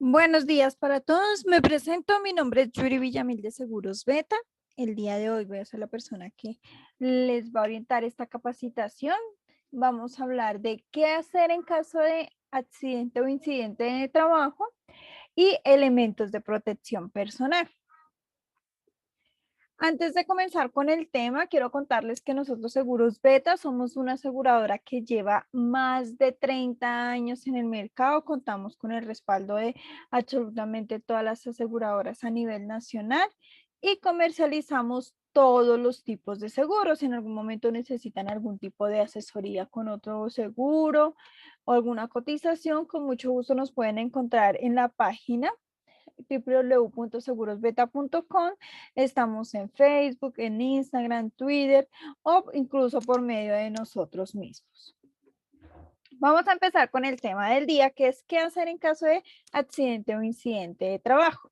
Buenos días para todos. Me presento, mi nombre es Yuri Villamil de Seguros Beta. El día de hoy voy a ser la persona que les va a orientar esta capacitación. Vamos a hablar de qué hacer en caso de accidente o incidente de trabajo y elementos de protección personal. Antes de comenzar con el tema, quiero contarles que nosotros Seguros Beta somos una aseguradora que lleva más de 30 años en el mercado. Contamos con el respaldo de absolutamente todas las aseguradoras a nivel nacional y comercializamos todos los tipos de seguros. Si en algún momento necesitan algún tipo de asesoría con otro seguro o alguna cotización, con mucho gusto nos pueden encontrar en la página www.segurosbeta.com. Estamos en Facebook, en Instagram, Twitter o incluso por medio de nosotros mismos. Vamos a empezar con el tema del día, que es qué hacer en caso de accidente o incidente de trabajo.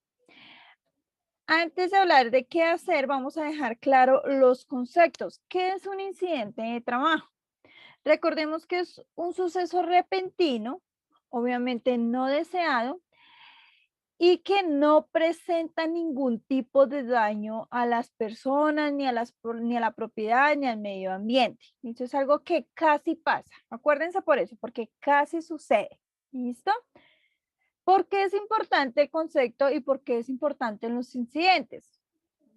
Antes de hablar de qué hacer, vamos a dejar claro los conceptos. ¿Qué es un incidente de trabajo? Recordemos que es un suceso repentino, obviamente no deseado, y que no presenta ningún tipo de daño a las personas, ni a la propiedad, ni al medio ambiente. Eso es algo que casi pasa. Acuérdense por eso, porque casi sucede. ¿Listo? ¿Por qué es importante el concepto y por qué es importante en los incidentes?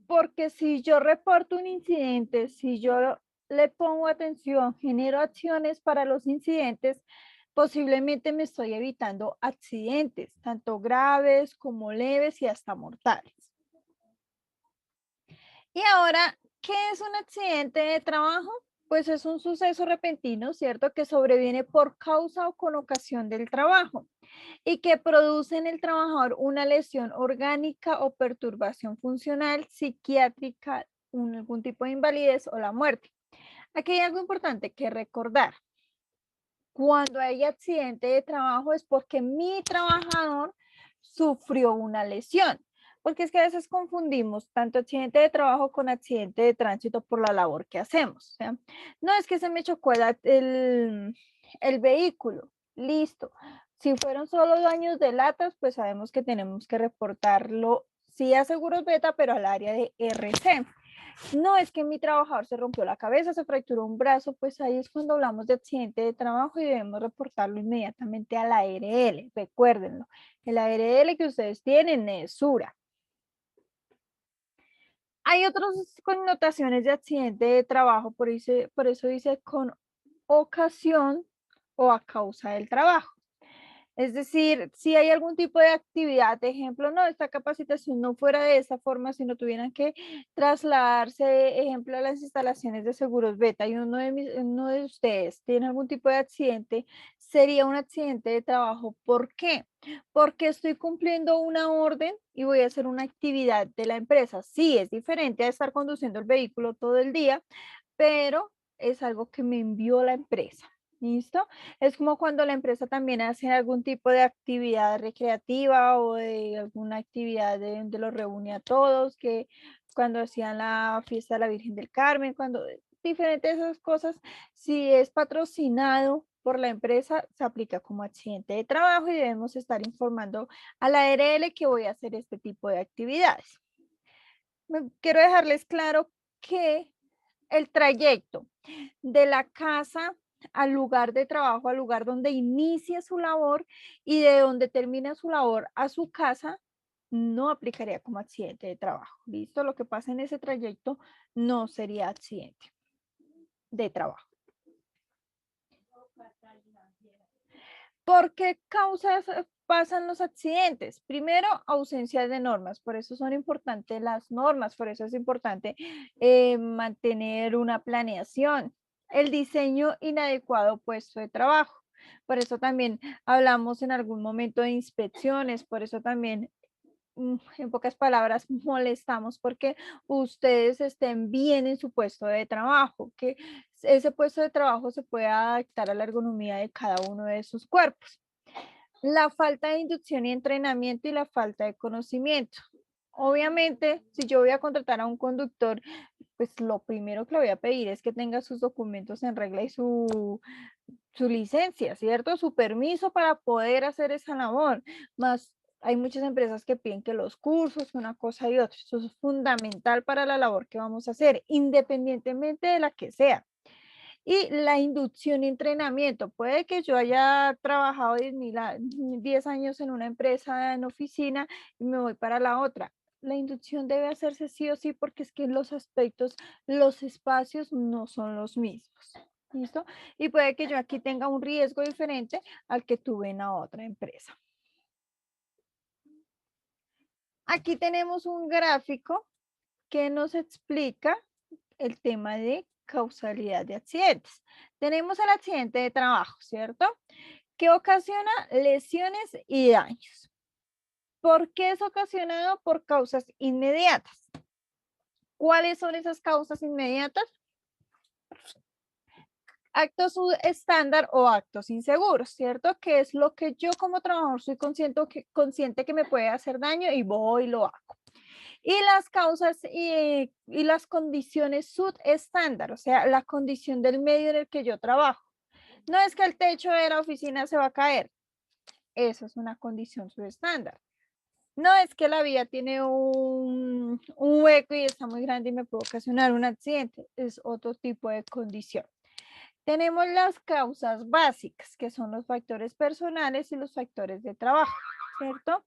Porque si yo reporto un incidente, si yo le pongo atención, genero acciones para los incidentes, posiblemente me estoy evitando accidentes, tanto graves como leves y hasta mortales. Y ahora, ¿qué es un accidente de trabajo? Pues es un suceso repentino, ¿cierto? Que sobreviene por causa o con ocasión del trabajo y que produce en el trabajador una lesión orgánica o perturbación funcional, psiquiátrica, algún tipo de invalidez o la muerte. Aquí hay algo importante que recordar. Cuando hay accidente de trabajo es porque mi trabajador sufrió una lesión. Porque es que a veces confundimos tanto accidente de trabajo con accidente de tránsito por la labor que hacemos. O sea, no es que se me chocó el vehículo, listo. Si fueron solo daños de latas, pues sabemos que tenemos que reportarlo, sí a Seguros Beta, pero al área de RC. No, es que mi trabajador se rompió la cabeza, se fracturó un brazo, pues ahí es cuando hablamos de accidente de trabajo y debemos reportarlo inmediatamente a la ARL. Recuérdenlo, el ARL que ustedes tienen es SURA. Hay otras connotaciones de accidente de trabajo, por eso dice con ocasión o a causa del trabajo. Es decir, si hay algún tipo de actividad, de ejemplo, no, esta capacitación no fuera de esa forma, sino tuvieran que trasladarse, ejemplo, a las instalaciones de Seguros Beta y uno de ustedes tiene algún tipo de accidente, sería un accidente de trabajo. ¿Por qué? Porque estoy cumpliendo una orden y voy a hacer una actividad de la empresa. Sí, es diferente a estar conduciendo el vehículo todo el día, pero es algo que me envió la empresa. ¿Listo? Es como cuando la empresa también hace algún tipo de actividad recreativa o de alguna actividad donde los reúne a todos, que cuando hacían la fiesta de la Virgen del Carmen, cuando diferentes esas cosas, si es patrocinado por la empresa, se aplica como accidente de trabajo y debemos estar informando a la ARL que voy a hacer este tipo de actividades. Quiero dejarles claro que el trayecto de la casa al lugar de trabajo, al lugar donde inicia su labor y de donde termina su labor a su casa, no aplicaría como accidente de trabajo. ¿Listo? Lo que pasa en ese trayecto no sería accidente de trabajo. ¿Por qué causas pasan los accidentes? Primero, ausencia de normas, por eso son importantes las normas, por eso es importante mantener una planeación. El diseño inadecuado puesto de trabajo. Por eso también hablamos en algún momento de inspecciones, por eso también en pocas palabras, molestamos porque ustedes estén bien en su puesto de trabajo, que ese puesto de trabajo se pueda adaptar a la ergonomía de cada uno de sus cuerpos. La falta de inducción y entrenamiento y la falta de conocimiento. Obviamente, si yo voy a contratar a un conductor, pues lo primero que le voy a pedir es que tenga sus documentos en regla y su licencia, ¿cierto? Su permiso para poder hacer esa labor. Más Hay muchas empresas que piden que los cursos, una cosa y otra. Eso es fundamental para la labor que vamos a hacer, independientemente de la que sea. Y la inducción y entrenamiento. Puede que yo haya trabajado 10 años en una empresa en oficina y me voy para la otra. La inducción debe hacerse sí o sí porque es que los aspectos, los espacios no son los mismos. ¿Listo? Y puede que yo aquí tenga un riesgo diferente al que tuve en la otra empresa. Aquí tenemos un gráfico que nos explica el tema de causalidad de accidentes. Tenemos el accidente de trabajo, ¿cierto? Que ocasiona lesiones y daños. ¿Por qué es ocasionado? Por causas inmediatas. ¿Cuáles son esas causas inmediatas? Actos estándar o actos inseguros, ¿cierto? Que es lo que yo como trabajador soy consciente que me puede hacer daño y voy y lo hago. Y las causas y las condiciones subestándar, o sea, la condición del medio en el que yo trabajo. No es que el techo de la oficina se va a caer, eso es una condición subestándar. No es que la vía tiene un hueco y está muy grande y me puede ocasionar un accidente, es otro tipo de condición. Tenemos las causas básicas, que son los factores personales y los factores de trabajo, ¿cierto?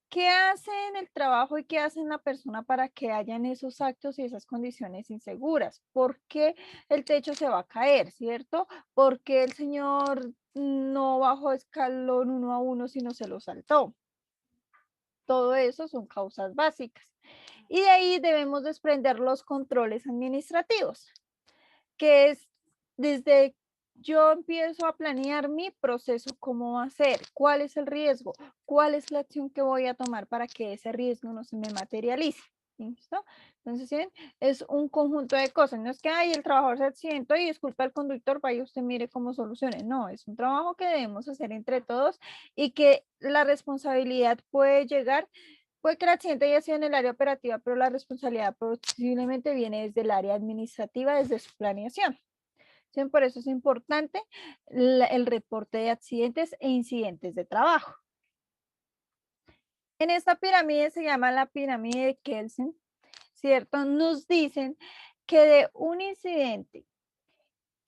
¿Qué hace en el trabajo y qué hace en la persona para que hayan esos actos y esas condiciones inseguras? ¿Por qué el techo se va a caer, cierto? ¿Por qué el señor no bajó escalón uno a uno, sino se lo saltó? Todo eso son causas básicas. Y de ahí debemos desprender los controles administrativos, que es desde yo empiezo a planear mi proceso, cómo va a ser, cuál es el riesgo, cuál es la acción que voy a tomar para que ese riesgo no se me materialice. ¿Listo? Entonces, ¿sí? Es un conjunto de cosas. No es que ay, el trabajador se accidentó y es culpa del conductor, vaya usted mire cómo solucione. No, es un trabajo que debemos hacer entre todos y que la responsabilidad puede llegar. Puede que el accidente haya sido en el área operativa, pero la responsabilidad posiblemente viene desde el área administrativa, desde su planeación. ¿Sí? Por eso es importante el reporte de accidentes e incidentes de trabajo. En esta pirámide se llama la pirámide de Kelsen, ¿cierto? Nos dicen que de un incidente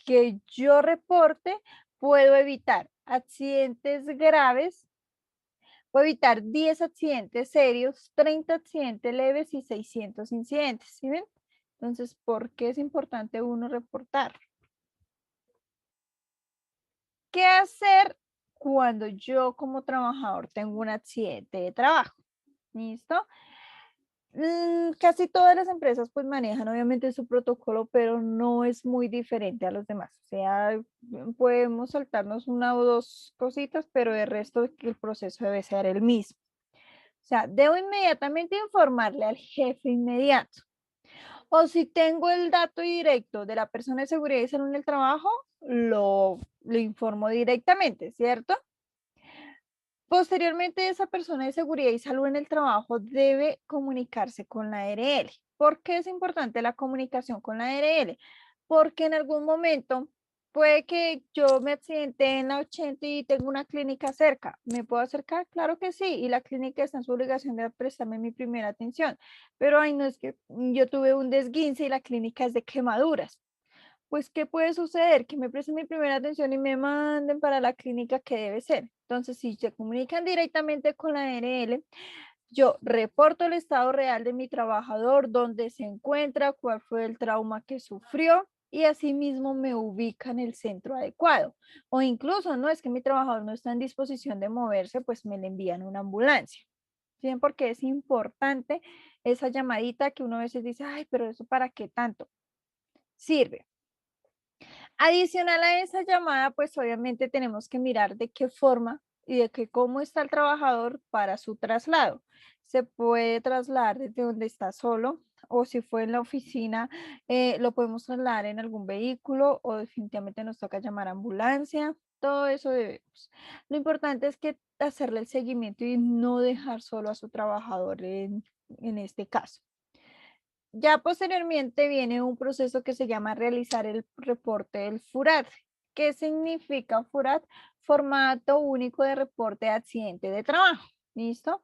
que yo reporte, puedo evitar accidentes graves, puedo evitar 10 accidentes serios, 30 accidentes leves y 600 incidentes, ¿sí ven? Entonces, ¿por qué es importante uno reportar? ¿Qué hacer cuando yo como trabajador tengo un accidente de trabajo? ¿Listo? Casi todas las empresas pues manejan obviamente su protocolo, pero no es muy diferente a los demás. O sea, podemos saltarnos una o dos cositas, pero de resto el proceso debe ser el mismo. O sea, debo inmediatamente informarle al jefe inmediato. O si tengo el dato directo de la persona de seguridad y salud en el trabajo, lo informo directamente, ¿cierto? Posteriormente, esa persona de seguridad y salud en el trabajo debe comunicarse con la ARL. ¿Por qué es importante la comunicación con la ARL? Porque en algún momento puede que yo me accidente en la 80 y tengo una clínica cerca. ¿Me puedo acercar? Claro que sí. Y la clínica está en su obligación de prestarme mi primera atención. Pero ay, no es que yo tuve un desguince y la clínica es de quemaduras. Pues, ¿qué puede suceder? Que me presten mi primera atención y me manden para la clínica que debe ser. Entonces, si se comunican directamente con la ARL, yo reporto el estado real de mi trabajador, dónde se encuentra, cuál fue el trauma que sufrió y asimismo me ubica en el centro adecuado. O incluso, no es que mi trabajador no está en disposición de moverse, pues me le envían una ambulancia. ¿Sí? Porque es importante esa llamadita que uno a veces dice, ay, pero eso para qué tanto. Sirve. Adicional a esa llamada, pues obviamente tenemos que mirar de qué forma y de qué cómo está el trabajador para su traslado. Se puede trasladar desde donde está solo o si fue en la oficina, lo podemos trasladar en algún vehículo o definitivamente nos toca llamar a ambulancia. Todo eso debemos. Lo importante es que hacerle el seguimiento y no dejar solo a su trabajador en este caso. Ya posteriormente viene un proceso que se llama realizar el reporte del FURAT. ¿Qué significa FURAT? Formato único de reporte de accidente de trabajo. ¿Listo?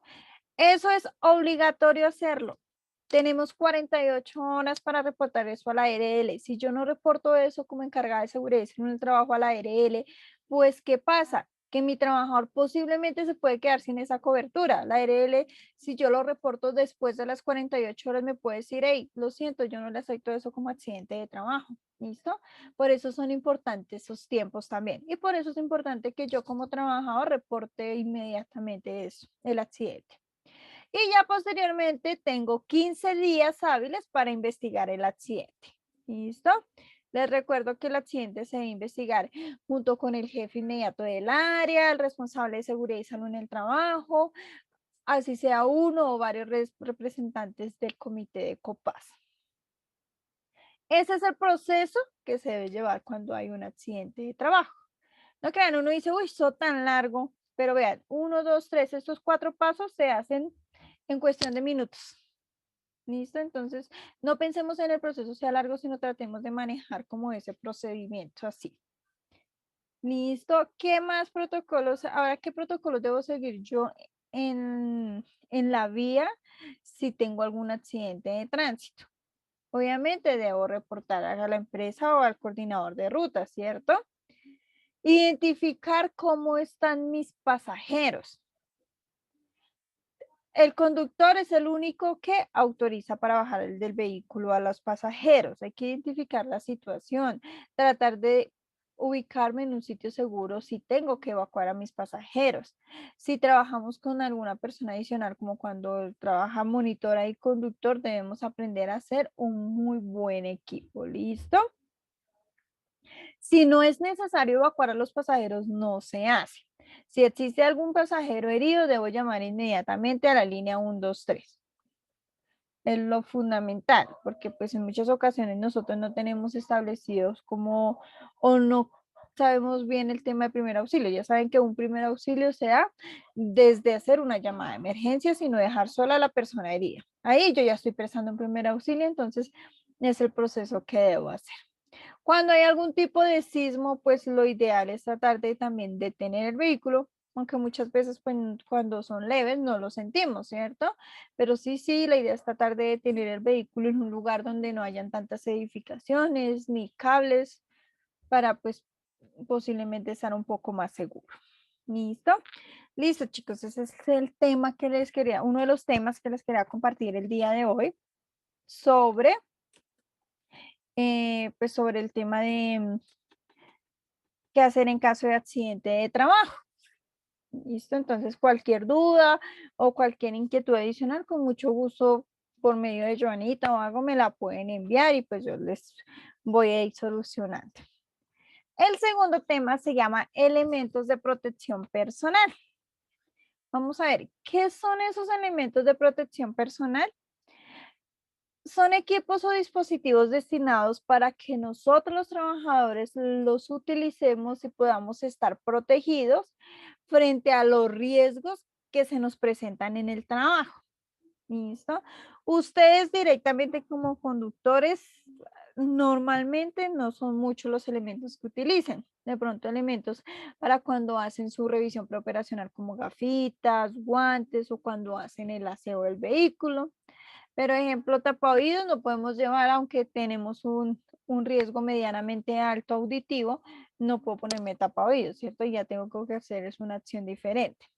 Eso es obligatorio hacerlo. Tenemos 48 horas para reportar eso a la ARL. Si yo no reporto eso como encargada de seguridad en el trabajo a la ARL, pues ¿qué pasa? Que mi trabajador posiblemente se puede quedar sin esa cobertura. La ARL, si yo lo reporto después de las 48 horas, me puede decir, hey, lo siento, yo no le acepto eso como accidente de trabajo. ¿Listo? Por eso son importantes esos tiempos también. Y por eso es importante que yo como trabajador reporte inmediatamente eso, el accidente. Y ya posteriormente tengo 15 días hábiles para investigar el accidente. ¿Listo? Les recuerdo que el accidente se debe investigar junto con el jefe inmediato del área, el responsable de seguridad y salud en el trabajo, así sea uno o varios representantes del comité de COPAS. Ese es el proceso que se debe llevar cuando hay un accidente de trabajo. No crean, uno dice, uy, eso tan largo, pero vean, 1, 2, 3, estos 4 pasos se hacen en cuestión de minutos. ¿Listo? Entonces, no pensemos en el proceso sea largo, sino tratemos de manejar como ese procedimiento así. ¿Listo? ¿Qué más protocolos? Ahora, ¿qué protocolos debo seguir yo en la vía si tengo algún accidente de tránsito? Obviamente debo reportar a la empresa o al coordinador de ruta, ¿cierto? Identificar cómo están mis pasajeros. El conductor es el único que autoriza para bajar el del vehículo a los pasajeros. Hay que identificar la situación, tratar de ubicarme en un sitio seguro si tengo que evacuar a mis pasajeros. Si trabajamos con alguna persona adicional, como cuando trabaja monitora y conductor, debemos aprender a ser un muy buen equipo. ¿Listo? Si no es necesario evacuar a los pasajeros, no se hace. Si existe algún pasajero herido, debo llamar inmediatamente a la línea 123. Es lo fundamental, porque pues en muchas ocasiones nosotros no tenemos establecidos como o no sabemos bien el tema de primer auxilio. Ya saben que un primer auxilio se da desde hacer una llamada de emergencia, sino dejar sola a la persona herida. Ahí yo ya estoy prestando un primer auxilio, entonces es el proceso que debo hacer. Cuando hay algún tipo de sismo, pues lo ideal es tratar de también detener el vehículo, aunque muchas veces pues, cuando son leves no lo sentimos, ¿cierto? Pero sí, la idea es tratar de detener el vehículo en un lugar donde no hayan tantas edificaciones ni cables para pues posiblemente estar un poco más seguro. ¿Listo? Listo, chicos, ese es el tema que les quería, uno de los temas que les quería compartir el día de hoy sobre pues sobre el tema de qué hacer en caso de accidente de trabajo. ¿Listo? Entonces, cualquier duda o cualquier inquietud adicional, con mucho gusto por medio de Joanita o algo me la pueden enviar y pues yo les voy a ir solucionando. El segundo tema se llama elementos de protección personal. Vamos a ver, ¿qué son esos elementos de protección personal? Son equipos o dispositivos destinados para que nosotros los trabajadores los utilicemos y podamos estar protegidos frente a los riesgos que se nos presentan en el trabajo. ¿Listo? Ustedes directamente como conductores normalmente no son muchos los elementos que utilicen. De pronto elementos para cuando hacen su revisión preoperacional como gafitas, guantes o cuando hacen el aseo del vehículo. Pero ejemplo, tapaoídos no podemos llevar, aunque tenemos un riesgo medianamente alto auditivo, no puedo ponerme tapaoídos, ¿cierto? Ya tengo que hacer es una acción diferente.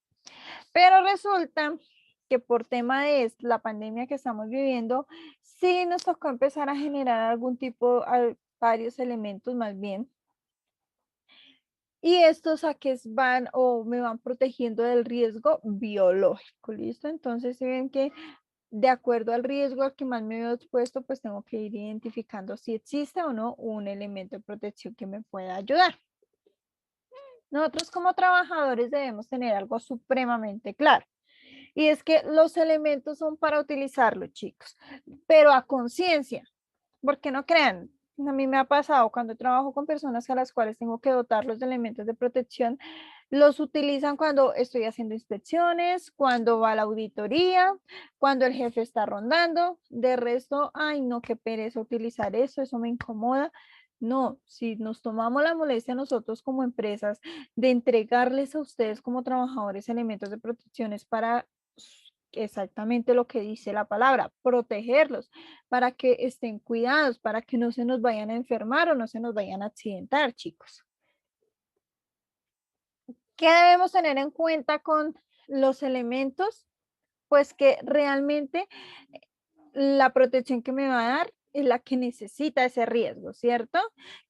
Pero resulta que por tema de la pandemia que estamos viviendo, sí nos tocó empezar a generar algún tipo, varios elementos más bien. Y estos a que van o me van protegiendo del riesgo biológico, ¿listo? Entonces, si ven que de acuerdo al riesgo al que más me veo expuesto, pues tengo que ir identificando si existe o no un elemento de protección que me pueda ayudar. Nosotros como trabajadores debemos tener algo supremamente claro. Y es que los elementos son para utilizarlos, chicos, pero a conciencia, porque no crean, a mí me ha pasado cuando trabajo con personas a las cuales tengo que dotarlos de elementos de protección, los utilizan cuando estoy haciendo inspecciones, cuando va a la auditoría, cuando el jefe está rondando. De resto, ay, no, qué pereza utilizar eso me incomoda. No, si nos tomamos la molestia nosotros como empresas de entregarles a ustedes como trabajadores elementos de protecciones para exactamente lo que dice la palabra, protegerlos, para que estén cuidados, para que no se nos vayan a enfermar o no se nos vayan a accidentar, chicos. ¿Qué debemos tener en cuenta con los elementos? Pues que realmente la protección que me va a dar es la que necesita ese riesgo, ¿cierto?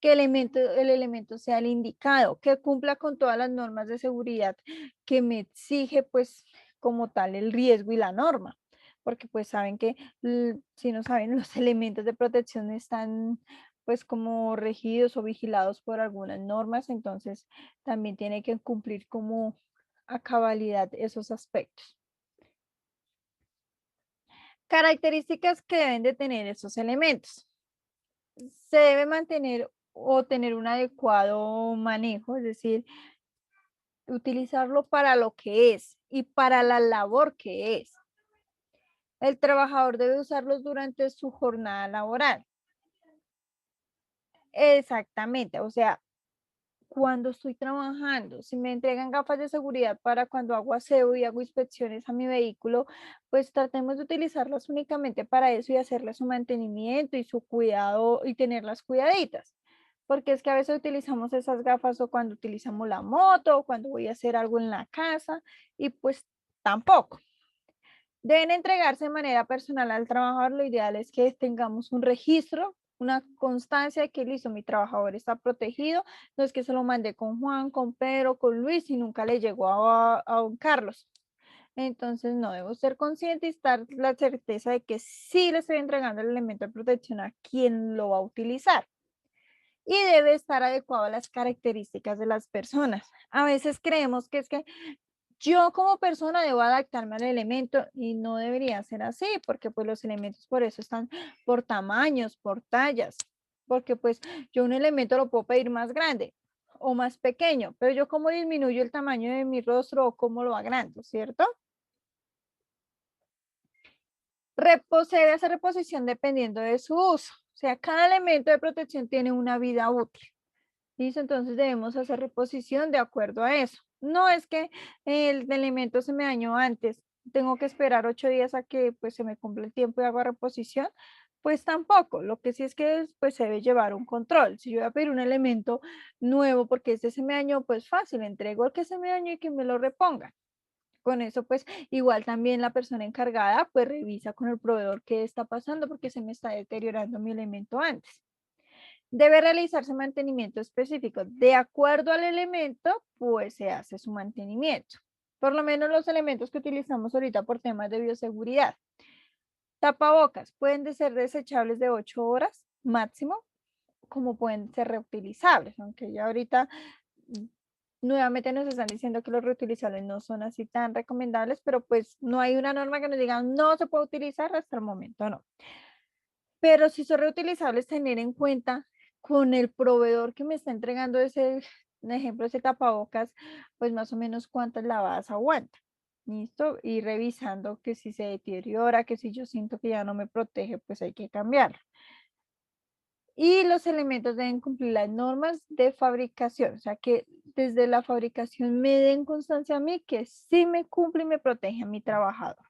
Que el elemento sea el indicado, que cumpla con todas las normas de seguridad que me exige, pues, como tal, el riesgo y la norma. Porque, pues, saben que, si no saben, los elementos de protección están, pues, como regidos o vigilados por algunas normas, entonces también tiene que cumplir como a cabalidad esos aspectos. Características que deben de tener esos elementos. Se debe mantener o tener un adecuado manejo, es decir, utilizarlo para lo que es y para la labor que es. El trabajador debe usarlos durante su jornada laboral. Exactamente, o sea, cuando estoy trabajando, si me entregan gafas de seguridad para cuando hago aseo y hago inspecciones a mi vehículo, pues tratemos de utilizarlas únicamente para eso y hacerle su mantenimiento y su cuidado y tenerlas cuidaditas. Porque es que a veces utilizamos esas gafas o cuando utilizamos la moto o cuando voy a hacer algo en la casa y pues tampoco. Deben entregarse de manera personal al trabajador. Lo ideal es que tengamos un registro, una constancia de que listo, mi trabajador está protegido. No es que se lo mandé con Juan, con Pedro, con Luis y nunca le llegó a don Carlos. Entonces, no debo ser consciente y estar la certeza de que sí le estoy entregando el elemento de protección a quien lo va a utilizar. Y debe estar adecuado a las características de las personas. A veces creemos que es que yo como persona debo adaptarme al elemento y no debería ser así, porque pues los elementos por eso están por tamaños, por tallas, porque pues yo un elemento lo puedo pedir más grande o más pequeño, pero yo cómo disminuyo el tamaño de mi rostro o cómo lo agrando, ¿cierto? Se debe hacer reposición dependiendo de su uso, o sea, cada elemento de protección tiene una vida útil. ¿Listo? Entonces debemos hacer reposición de acuerdo a eso. No es que el elemento se me dañó antes, tengo que esperar 8 días a que pues se me cumpla el tiempo y hago reposición, pues tampoco. Lo que sí es que pues se debe llevar un control. Si yo voy a pedir un elemento nuevo porque este se me dañó, pues fácil, entrego el que se me dañó y que me lo reponga. Con eso, pues igual también la persona encargada pues revisa con el proveedor qué está pasando porque se me está deteriorando mi elemento antes. Debe realizarse mantenimiento específico. De acuerdo al elemento, pues se hace su mantenimiento. Por lo menos los elementos que utilizamos ahorita por temas de bioseguridad. Tapabocas pueden ser desechables de 8 horas máximo, como pueden ser reutilizables, aunque ya ahorita mm, nuevamente nos están diciendo que los reutilizables no son así tan recomendables, pero pues no hay una norma que nos diga no se puede utilizar hasta el momento, no. Pero si son reutilizables, tener en cuenta con el proveedor que me está entregando ese, un ejemplo, ese tapabocas, pues más o menos cuántas lavadas aguanta. ¿Listo? Y revisando que si se deteriora, que si yo siento que ya no me protege, pues hay que cambiarlo. Y los elementos deben cumplir las normas de fabricación, o sea que desde la fabricación me den constancia a mí que sí me cumple y me protege a mi trabajador.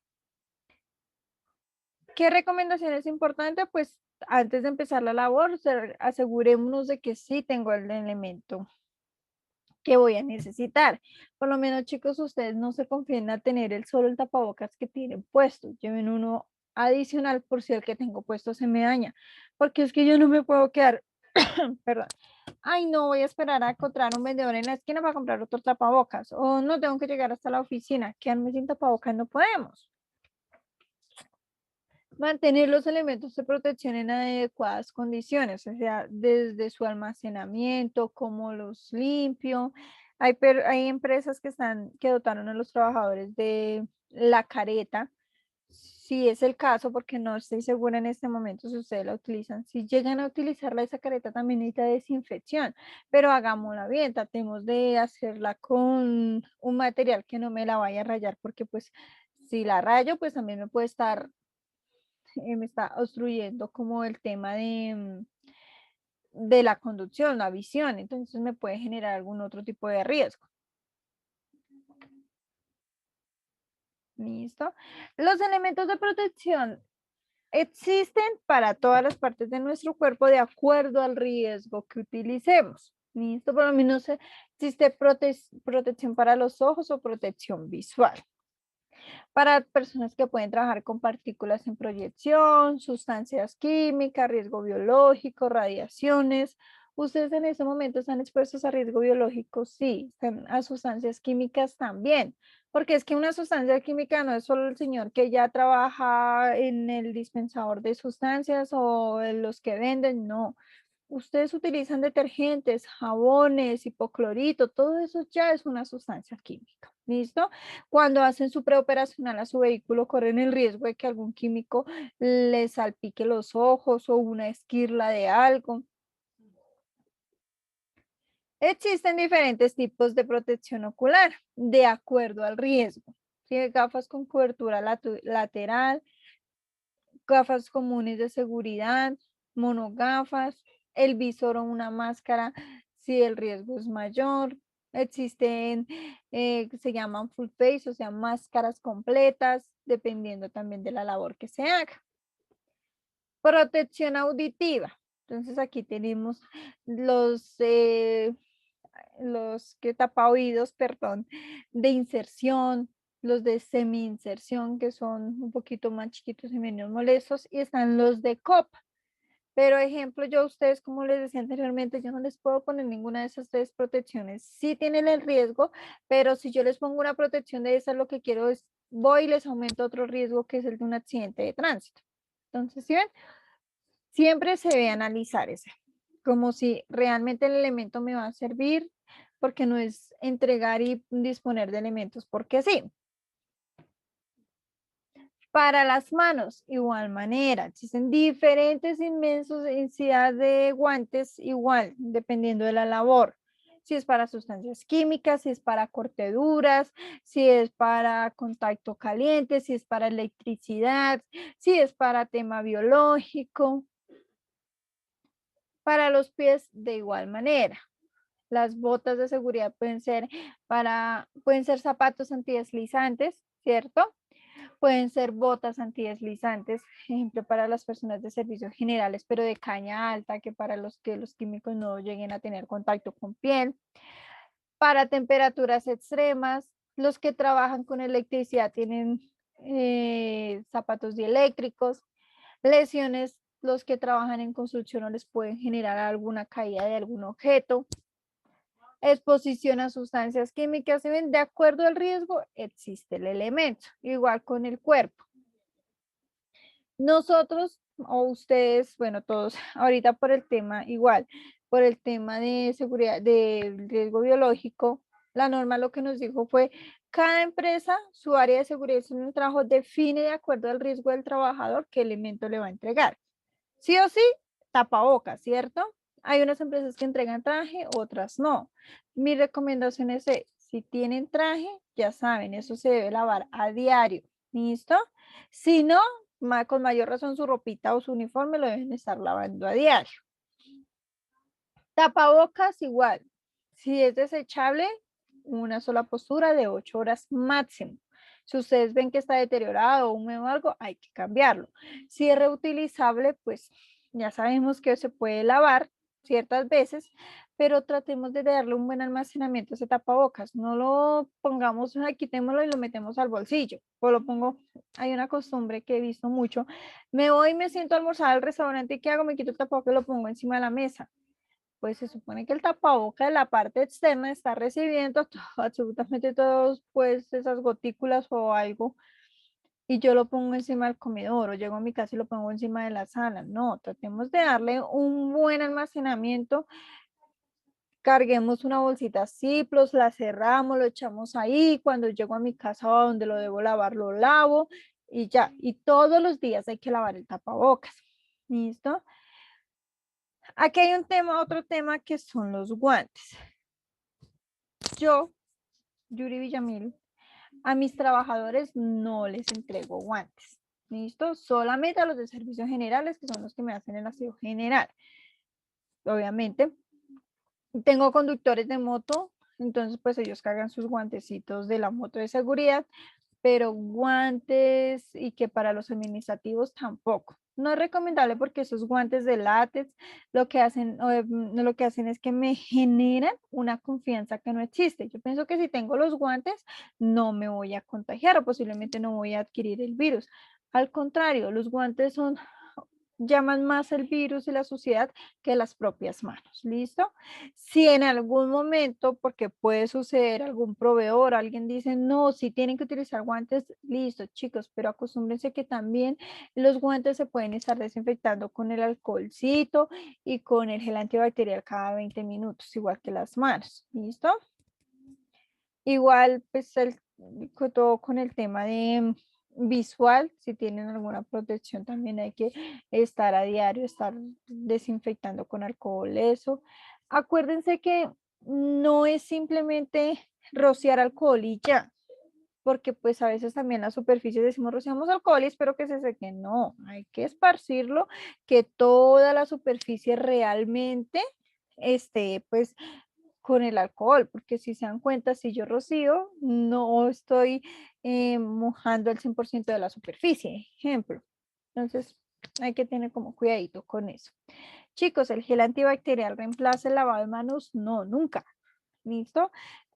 ¿Qué recomendación es importante? Pues antes de empezar la labor, asegurémonos de que sí tengo el elemento que voy a necesitar. Por lo menos, chicos, ustedes no se confíen a tener solo el tapabocas que tienen puesto. Lleven uno adicional por si el que tengo puesto se me daña. Porque es que yo no me puedo quedar, perdón. Ay, no, voy a esperar a encontrar un vendedor en la esquina para comprar otro tapabocas. O no tengo que llegar hasta la oficina. Quedarme sin tapabocas no podemos. Mantener los elementos de protección en adecuadas condiciones, o sea, desde su almacenamiento, cómo los limpio. Hay empresas que dotaron a los trabajadores de la careta, si es el caso, porque no estoy segura en este momento si ustedes la utilizan. Si llegan a utilizarla, esa careta también necesita desinfección, pero hagámosla bien, tratemos de hacerla con un material que no me la vaya a rayar, porque pues si la rayo, pues también me puede estar me está obstruyendo como el tema de la conducción, la visión, entonces me puede generar algún otro tipo de riesgo. ¿Listo? Los elementos de protección existen para todas las partes de nuestro cuerpo de acuerdo al riesgo que utilicemos. ¿Listo? Por lo menos existe protección para los ojos o protección visual. Para personas que pueden trabajar con partículas en proyección, sustancias químicas, riesgo biológico, radiaciones. ¿Ustedes en ese momento están expuestos a riesgo biológico? Sí, a sustancias químicas también, porque es que una sustancia química no es solo el señor que ya trabaja en el dispensador de sustancias o en los que venden, no. Ustedes utilizan detergentes, jabones, hipoclorito, todo eso ya es una sustancia química. ¿Listo? Cuando hacen su preoperacional a su vehículo, corren el riesgo de que algún químico les salpique los ojos o una esquirla de algo. Existen diferentes tipos de protección ocular de acuerdo al riesgo. ¿Sí? Gafas con cobertura lateral, gafas comunes de seguridad, monogafas, el visor o una máscara si el riesgo es mayor. Existen, se llaman full face, o sea, máscaras completas, dependiendo también de la labor que se haga. Protección auditiva. Entonces aquí tenemos los que tapa oídos, perdón, de inserción, los de semi-inserción, que son un poquito más chiquitos y menos molestos, y están los de copa. Pero ejemplo, yo a ustedes, como les decía anteriormente, yo no les puedo poner ninguna de esas tres protecciones. Sí tienen el riesgo, pero si yo les pongo una protección de esas, lo que quiero es, voy y les aumento otro riesgo que es el de un accidente de tránsito. Entonces, ¿sí ven? Siempre se debe analizar ese, como si realmente el elemento me va a servir, porque no es entregar y disponer de elementos, porque sí. Para las manos, igual manera, existen diferentes inmensos densidad de guantes, igual, dependiendo de la labor. Si es para sustancias químicas, si es para cortaduras, si es para contacto caliente, si es para electricidad, si es para tema biológico. Para los pies, de igual manera. Las botas de seguridad pueden ser zapatos antideslizantes, ¿cierto? Pueden ser botas antideslizantes, ejemplo, para las personas de servicios generales, pero de caña alta, que para los que los químicos no lleguen a tener contacto con piel. Para temperaturas extremas, los que trabajan con electricidad tienen zapatos dieléctricos. Lesiones, los que trabajan en construcción no les pueden generar alguna caída de algún objeto. Exposición a sustancias químicas, de acuerdo al riesgo, existe el elemento, igual con el cuerpo. Nosotros o ustedes, bueno, todos, ahorita por el tema, igual, por el tema de seguridad, de riesgo biológico, la norma lo que nos dijo fue, cada empresa, su área de seguridad en el trabajo define de acuerdo al riesgo del trabajador qué elemento le va a entregar. Sí o sí, tapabocas, ¿cierto? Hay unas empresas que entregan traje, otras no. Mi recomendación es, si tienen traje, ya saben, eso se debe lavar a diario, ¿listo? Si no, con mayor razón su ropita o su uniforme lo deben estar lavando a diario. Tapabocas igual. Si es desechable, una sola postura de 8 horas máximo. Si ustedes ven que está deteriorado o húmedo o algo, hay que cambiarlo. Si es reutilizable, pues ya sabemos que se puede lavar ciertas veces, pero tratemos de darle un buen almacenamiento a ese tapabocas. No lo pongamos, quitémoslo y lo metemos al bolsillo. O lo pongo, hay una costumbre que he visto mucho. Me voy y me siento a almorzar al restaurante y ¿qué hago? Me quito el tapabocas y lo pongo encima de la mesa. Pues se supone que el tapaboca de la parte externa está recibiendo absolutamente todas pues esas gotículas o algo y yo lo pongo encima del comedor o llego a mi casa y lo pongo encima de la sala. No, tratemos de darle un buen almacenamiento. Carguemos una bolsita Ziploc, la cerramos, lo echamos ahí. Cuando llego a mi casa donde lo debo lavar, lo lavo y ya. Y todos los días hay que lavar el tapabocas. ¿Listo? Aquí hay un tema, otro tema que son los guantes. Yo, Yuri Villamil, a mis trabajadores no les entrego guantes. ¿Listo? Solamente a los de servicios generales, que son los que me hacen el aseo general. obviamente. Tengo conductores de moto, entonces pues ellos cargan sus guantecitos de la moto de seguridad, pero guantes y que para los administrativos tampoco. No es recomendable porque esos guantes de látex lo que hacen, lo que hacen es que me generan una confianza que no existe. Yo pienso que si tengo los guantes no me voy a contagiar o posiblemente no voy a adquirir el virus. Al contrario, los guantes son llaman más el virus y la suciedad que las propias manos. ¿Listo? Si en algún momento, porque puede suceder algún proveedor, alguien dice, no, si tienen que utilizar guantes, listo, chicos, pero acostúmbrense que también los guantes se pueden estar desinfectando con el alcoholcito y con el gel antibacterial cada 20 minutos, igual que las manos. ¿Listo? Igual, pues, todo con el tema de visual, si tienen alguna protección, también hay que estar a diario, estar desinfectando con alcohol, eso. Acuérdense que no es simplemente rociar alcohol y ya, porque pues a veces también las superficies decimos rociamos alcohol y espero que se seque. No, hay que esparcirlo, que toda la superficie realmente esté pues con el alcohol, porque si se dan cuenta, si yo rocío, no estoy mojando el 100% de la superficie, ejemplo. Entonces, hay que tener como cuidadito con eso. Chicos, ¿el gel antibacterial reemplaza el lavado de manos? No, nunca. ¿Listo?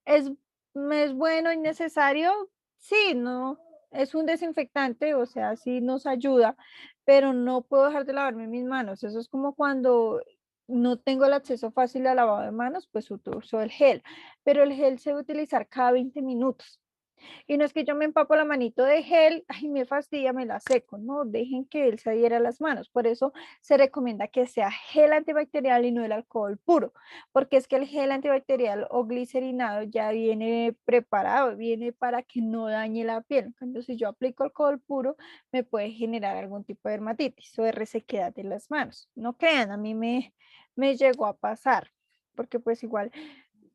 ¿Es, es bueno y necesario? Sí, no. Es un desinfectante, o sea, sí nos ayuda, pero no puedo dejar de lavarme mis manos. Eso es como cuando no tengo el acceso fácil al lavado de manos, pues uso el gel, pero el gel se debe utilizar cada 20 minutos. Y no es que yo me empapo la manito de gel, ay, me fastidia, me la seco, no, dejen que él se adhiera a las manos. Por eso se recomienda que sea gel antibacterial y no el alcohol puro, porque es que el gel antibacterial o glicerinado ya viene preparado, viene para que no dañe la piel. En cambio, si yo aplico alcohol puro, me puede generar algún tipo de dermatitis o de resequedad de las manos. No crean, a mí me llegó a pasar, porque pues igual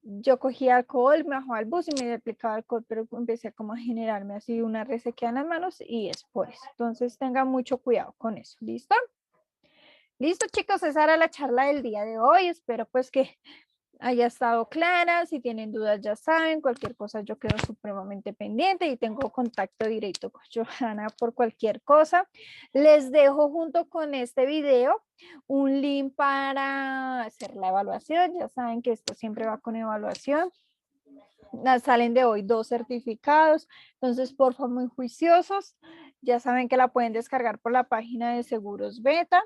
yo cogía alcohol, me bajaba al bus y me aplicaba alcohol, pero empecé como a generarme así una resequedad en las manos y es por eso. Entonces tengan mucho cuidado con eso. ¿Listo? Listo, chicos, esa era la charla del día de hoy. Espero pues que haya estado clara. Si tienen dudas ya saben, cualquier cosa yo quedo supremamente pendiente y tengo contacto directo con Johanna por cualquier cosa. Les dejo junto con este video un link para hacer la evaluación. Ya saben que esto siempre va con evaluación. Salen de hoy 2 certificados, entonces por favor muy juiciosos. Ya saben que la pueden descargar por la página de Seguros Beta.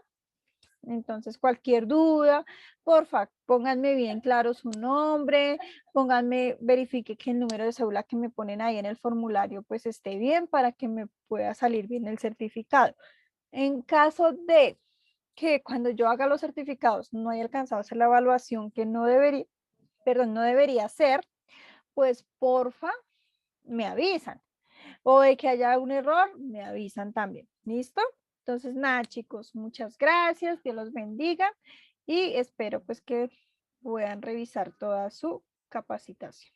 Entonces, cualquier duda, porfa, pónganme bien claro su nombre, pónganme, verifique que el número de cédula que me ponen ahí en el formulario pues esté bien para que me pueda salir bien el certificado. En caso de que cuando yo haga los certificados no haya alcanzado a hacer la evaluación que no debería, perdón, no debería hacer, pues porfa, me avisan. O de que haya un error, me avisan también. ¿Listo? Entonces, nada, chicos, muchas gracias, Dios los bendiga y espero pues que puedan revisar toda su capacitación.